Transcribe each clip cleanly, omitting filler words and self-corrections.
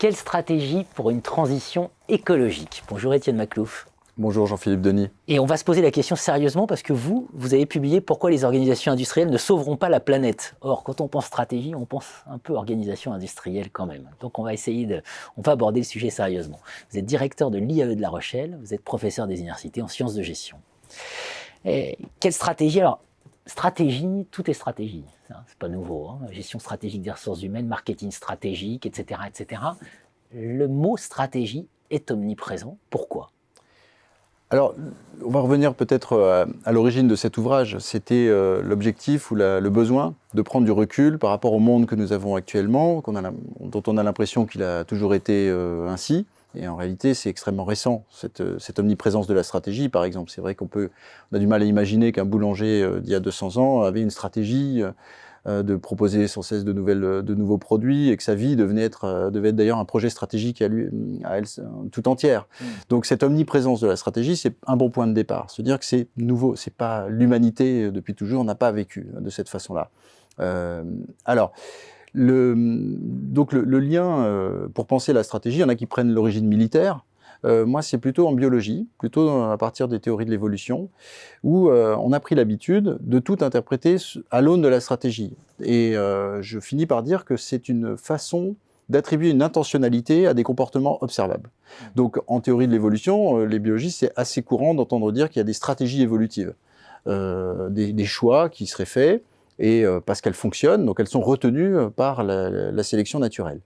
Quelle stratégie pour une transition écologique? Bonjour Étienne Maclouf. Bonjour Jean-Philippe Denis. Et on va se poser la question sérieusement parce que vous avez publié pourquoi les organisations industrielles ne sauveront pas la planète. Or, quand on pense stratégie, on pense un peu organisation industrielle quand même. Donc on va aborder le sujet sérieusement. Vous êtes directeur de l'IAE de La Rochelle, vous êtes professeur des universités en sciences de gestion. Et quelle stratégie? Alors, stratégie, tout est stratégie. C'est pas nouveau. Gestion stratégique des ressources humaines, marketing stratégique, etc., etc. Le mot stratégie est omniprésent. Pourquoi? Alors, on va revenir peut-être à l'origine de cet ouvrage. C'était l'objectif ou le besoin de prendre du recul par rapport au monde que nous avons actuellement, dont on a l'impression qu'il a toujours été ainsi. Et en réalité, c'est extrêmement récent, cette omniprésence de la stratégie, par exemple. C'est vrai qu'on a du mal à imaginer qu'un boulanger d'il y a 200 ans avait une stratégie de proposer sans cesse de nouveaux produits, et que sa vie devait être d'ailleurs un projet stratégique à elle tout entière. Donc cette omniprésence de la stratégie, c'est un bon point de départ. Se dire que c'est nouveau, c'est pas l'humanité depuis toujours n'a pas vécu de cette façon-là. Donc le lien, pour penser la stratégie, il y en a qui prennent l'origine militaire. Moi, c'est plutôt en biologie, plutôt à partir des théories de l'évolution, où on a pris l'habitude de tout interpréter à l'aune de la stratégie. Et je finis par dire que c'est une façon d'attribuer une intentionnalité à des comportements observables. Donc, en théorie de l'évolution, les biologistes, c'est assez courant d'entendre dire qu'il y a des stratégies évolutives, des choix qui seraient faits, et parce qu'elles fonctionnent, donc elles sont retenues par la sélection naturelle.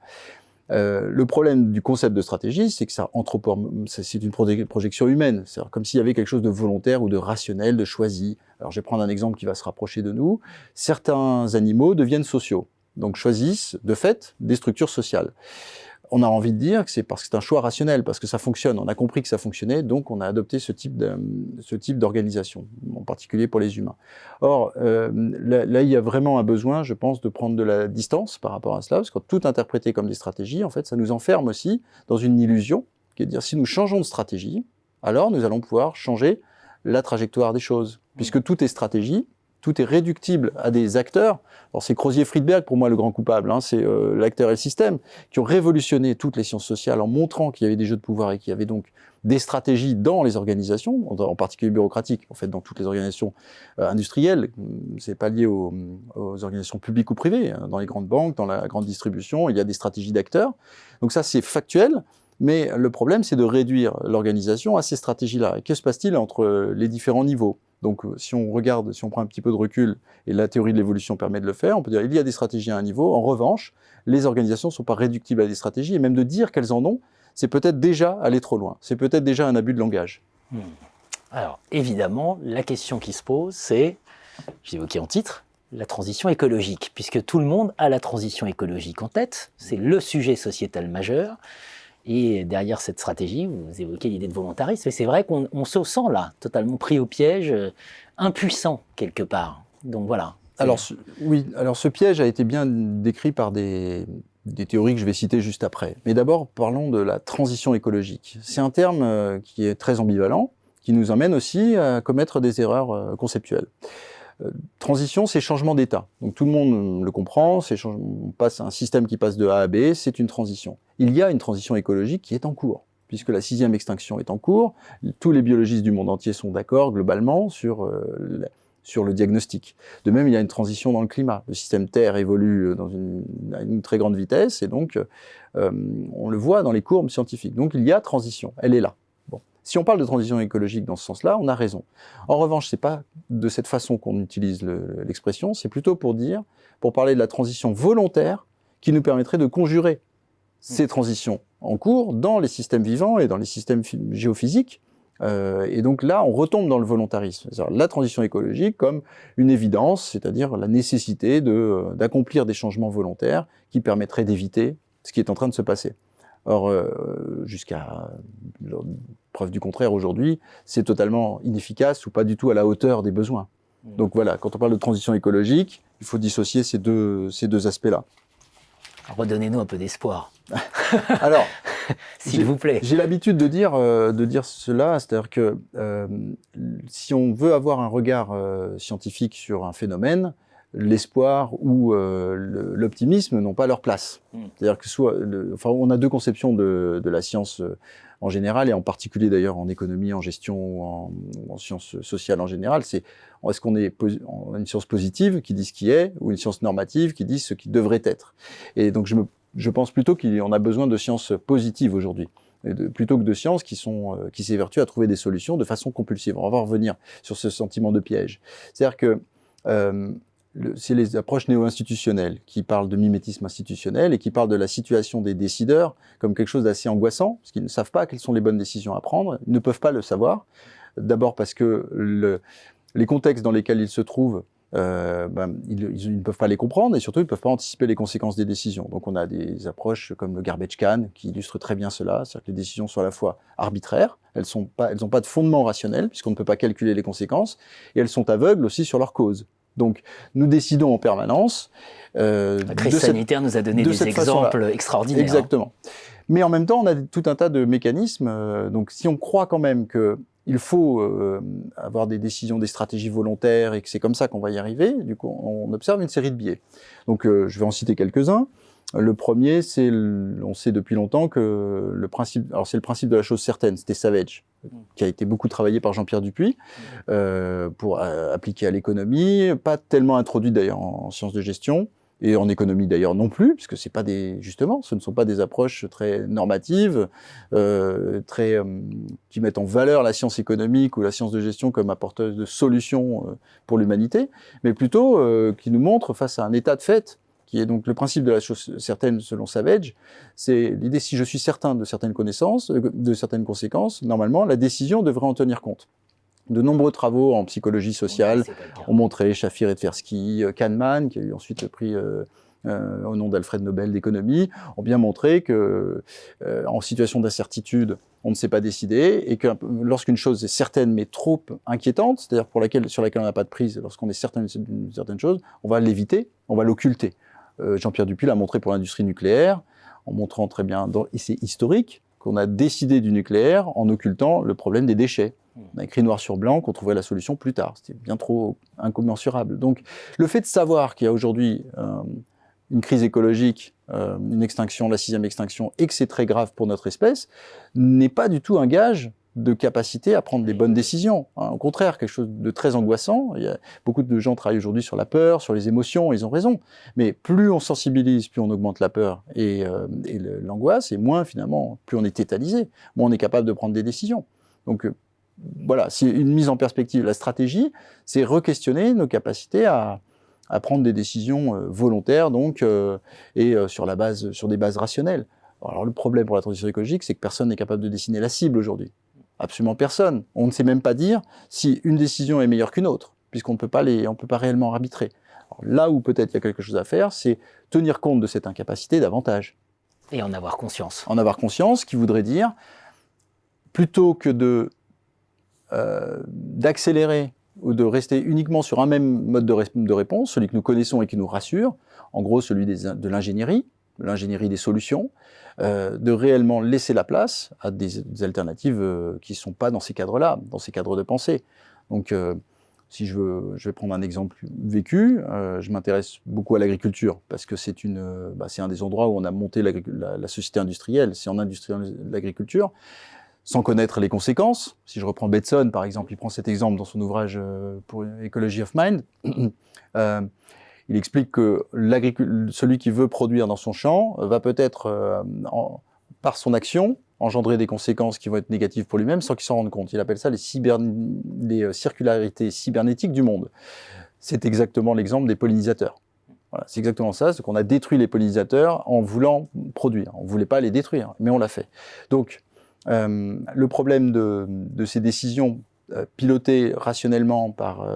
Le problème du concept de stratégie, c'est que c'est une projection humaine, c'est comme s'il y avait quelque chose de volontaire ou de rationnel, de choisi. Alors je vais prendre un exemple qui va se rapprocher de nous. Certains animaux deviennent sociaux, donc choisissent de fait des structures sociales. On a envie de dire que c'est parce que c'est un choix rationnel, parce que ça fonctionne. On a compris que ça fonctionnait, donc on a adopté ce type d'organisation, en particulier pour les humains. Or, là, il y a vraiment un besoin, je pense, de prendre de la distance par rapport à cela, parce que tout interpréter comme des stratégies, en fait, ça nous enferme aussi dans une illusion, qui est de dire si nous changeons de stratégie, alors nous allons pouvoir changer la trajectoire des choses, puisque tout est stratégie. Tout est réductible à des acteurs. Alors c'est Crozier-Friedberg, pour moi, le grand coupable. C'est l'acteur et le système, qui ont révolutionné toutes les sciences sociales en montrant qu'il y avait des jeux de pouvoir et qu'il y avait donc des stratégies dans les organisations, en particulier bureaucratiques, en fait, dans toutes les organisations industrielles. C'est pas lié aux organisations publiques ou privées. Dans les grandes banques, dans la grande distribution, il y a des stratégies d'acteurs. Donc ça, c'est factuel. Mais le problème, c'est de réduire l'organisation à ces stratégies-là. Et que se passe-t-il entre les différents niveaux? Donc, si on prend un petit peu de recul, et la théorie de l'évolution permet de le faire, on peut dire qu'il y a des stratégies à un niveau. En revanche, les organisations ne sont pas réductibles à des stratégies, et même de dire qu'elles en ont, c'est peut-être déjà aller trop loin. C'est peut-être déjà un abus de langage. Alors, évidemment, la question qui se pose, c'est, j'ai évoqué en titre, la transition écologique, puisque tout le monde a la transition écologique en tête. C'est le sujet sociétal majeur. Et derrière cette stratégie, vous évoquez l'idée de volontarisme, et c'est vrai qu'on se sent là, totalement pris au piège, impuissant quelque part. Donc voilà. Alors ce piège a été bien décrit par des théories que je vais citer juste après. Mais d'abord, parlons de la transition écologique. C'est un terme qui est très ambivalent, qui nous emmène aussi à commettre des erreurs conceptuelles. Transition, c'est changement d'état. Donc tout le monde le comprend, on passe un système qui passe de A à B, c'est une transition. Il y a une transition écologique qui est en cours, puisque la 6e extinction est en cours. Tous les biologistes du monde entier sont d'accord globalement sur le diagnostic. De même, il y a une transition dans le climat. Le système Terre évolue à une très grande vitesse, et donc on le voit dans les courbes scientifiques. Donc il y a transition, elle est là. Si on parle de transition écologique dans ce sens-là, on a raison. En revanche, c'est pas de cette façon qu'on utilise l'expression, c'est plutôt pour parler de la transition volontaire qui nous permettrait de conjurer ces transitions en cours dans les systèmes vivants et dans les systèmes géophysiques. Et donc là, on retombe dans le volontarisme. C'est-à-dire la transition écologique comme une évidence, c'est-à-dire la nécessité d'accomplir des changements volontaires qui permettraient d'éviter ce qui est en train de se passer. Or, jusqu'à preuve du contraire aujourd'hui, c'est totalement inefficace ou pas du tout à la hauteur des besoins. Donc voilà, quand on parle de transition écologique, il faut dissocier ces deux aspects-là. Redonnez-nous un peu d'espoir. Alors, s'il vous plaît. J'ai l'habitude de dire cela, c'est-à-dire que si on veut avoir un regard scientifique sur un phénomène, l'espoir ou l'optimisme n'ont pas leur place. C'est-à-dire que on a deux conceptions de la science en général, et en particulier d'ailleurs en économie, en gestion ou en sciences sociales en général. Est-ce qu'on est une science positive qui dit ce qui est, ou une science normative qui dit ce qui devrait être? Et donc je pense plutôt qu'on a besoin de sciences positives aujourd'hui, plutôt que de sciences qui s'évertuent à trouver des solutions de façon compulsive. On va revenir sur ce sentiment de piège. C'est-à-dire que c'est les approches néo-institutionnelles qui parlent de mimétisme institutionnel et qui parlent de la situation des décideurs comme quelque chose d'assez angoissant, parce qu'ils ne savent pas quelles sont les bonnes décisions à prendre, ils ne peuvent pas le savoir. D'abord parce que les contextes dans lesquels ils se trouvent, ils ne peuvent pas les comprendre, et surtout ils ne peuvent pas anticiper les conséquences des décisions. Donc on a des approches comme le garbage can qui illustrent très bien cela, c'est-à-dire que les décisions sont à la fois arbitraires, elles n'ont pas de fondement rationnel puisqu'on ne peut pas calculer les conséquences, et elles sont aveugles aussi sur leurs causes. Donc, nous décidons en permanence. La crise sanitaire nous a donné des exemples extraordinaires. Exactement. Mais en même temps, on a tout un tas de mécanismes. Donc, si on croit quand même qu'il faut avoir des décisions, des stratégies volontaires et que c'est comme ça qu'on va y arriver, du coup, on observe une série de biais. Donc, je vais en citer quelques-uns. Le premier, on sait depuis longtemps que c'est le principe de la chose certaine, c'était Savage, qui a été beaucoup travaillé par Jean-Pierre Dupuy pour appliquer à l'économie, pas tellement introduit d'ailleurs en sciences de gestion, et en économie d'ailleurs non plus, puisque ce ne sont pas des approches très normatives, qui mettent en valeur la science économique ou la science de gestion comme apporteuse de solutions pour l'humanité, mais plutôt qui nous montrent face à un état de fait, qui est donc le principe de la chose certaine selon Savage, c'est l'idée, si je suis certain de certaines connaissances, de certaines conséquences, normalement, la décision devrait en tenir compte. De nombreux travaux en psychologie sociale ont montré, Shafir et Tversky, Kahneman, qui a eu ensuite le prix au nom d'Alfred Nobel d'économie, ont bien montré que en situation d'incertitude, on ne sait pas décider, et que lorsqu'une chose est certaine mais trop inquiétante, c'est-à-dire sur laquelle on n'a pas de prise, lorsqu'on est certain d'une certaine chose, on va l'éviter, on va l'occulter. Jean-Pierre Dupuy l'a montré pour l'industrie nucléaire, en montrant très bien, et c'est historique, qu'on a décidé du nucléaire en occultant le problème des déchets. On a écrit noir sur blanc qu'on trouverait la solution plus tard. C'était bien trop incommensurable. Donc, le fait de savoir qu'il y a aujourd'hui une crise écologique, une extinction, la 6e extinction, et que c'est très grave pour notre espèce, n'est pas du tout un gage de capacité à prendre des bonnes décisions. Au contraire, quelque chose de très angoissant. Beaucoup de gens travaillent aujourd'hui sur la peur, sur les émotions, ils ont raison. Mais plus on sensibilise, plus on augmente la peur et l'angoisse, et moins finalement, plus on est tétanisé, moins on est capable de prendre des décisions. Donc voilà, c'est une mise en perspective. La stratégie, c'est re-questionner nos capacités à prendre des décisions volontaires, donc, sur des bases rationnelles. Alors le problème pour la transition écologique, c'est que personne n'est capable de dessiner la cible aujourd'hui. Absolument personne. On ne sait même pas dire si une décision est meilleure qu'une autre, puisqu'on ne peut pas réellement arbitrer. Alors, là où peut-être il y a quelque chose à faire, c'est tenir compte de cette incapacité davantage. Et en avoir conscience. En avoir conscience, qui voudrait dire, plutôt que d'accélérer ou de rester uniquement sur un même mode de réponse, celui que nous connaissons et qui nous rassure, en gros celui de l'ingénierie des solutions, de réellement laisser la place à des alternatives qui ne sont pas dans ces cadres-là, dans ces cadres de pensée. Donc, si je vais prendre un exemple vécu, je m'intéresse beaucoup à l'agriculture, parce que c'est un des endroits où on a monté la société industrielle, c'est en industrialisant l'agriculture, sans connaître les conséquences. Si je reprends Bateson, par exemple, il prend cet exemple dans son ouvrage pour Ecology of Mind, il explique que celui qui veut produire dans son champ va peut-être, par son action, engendrer des conséquences qui vont être négatives pour lui-même sans qu'il s'en rende compte. Il appelle ça les circularités cybernétiques du monde. C'est exactement l'exemple des pollinisateurs. Voilà, c'est exactement ça, c'est qu'on a détruit les pollinisateurs en voulant produire. On ne voulait pas les détruire, mais on l'a fait. Donc, le problème de ces décisions pilotées rationnellement par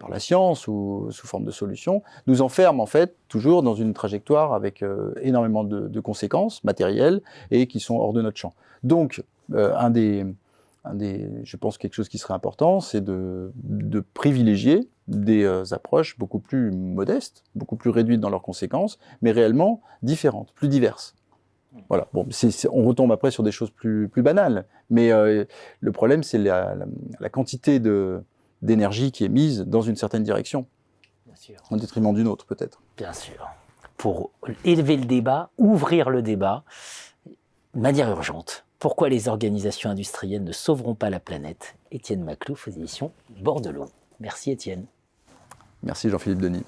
la science ou sous forme de solutions, nous enferme en fait toujours dans une trajectoire avec énormément de conséquences matérielles et qui sont hors de notre champ. Donc, je pense quelque chose qui serait important, c'est de privilégier des approches beaucoup plus modestes, beaucoup plus réduites dans leurs conséquences, mais réellement différentes, plus diverses. Voilà. Bon, on retombe après sur des choses plus banales, mais le problème, c'est la quantité d'énergie qui est mise dans une certaine direction. sûr. au détriment d'une autre peut-être. Bien sûr. Pour élever le débat, ouvrir le débat, de manière urgente. Pourquoi les organisations industrielles ne sauveront pas la planète? Étienne Maclouf aux éditions Bordelot. Merci Étienne. Merci Jean-Philippe Denis.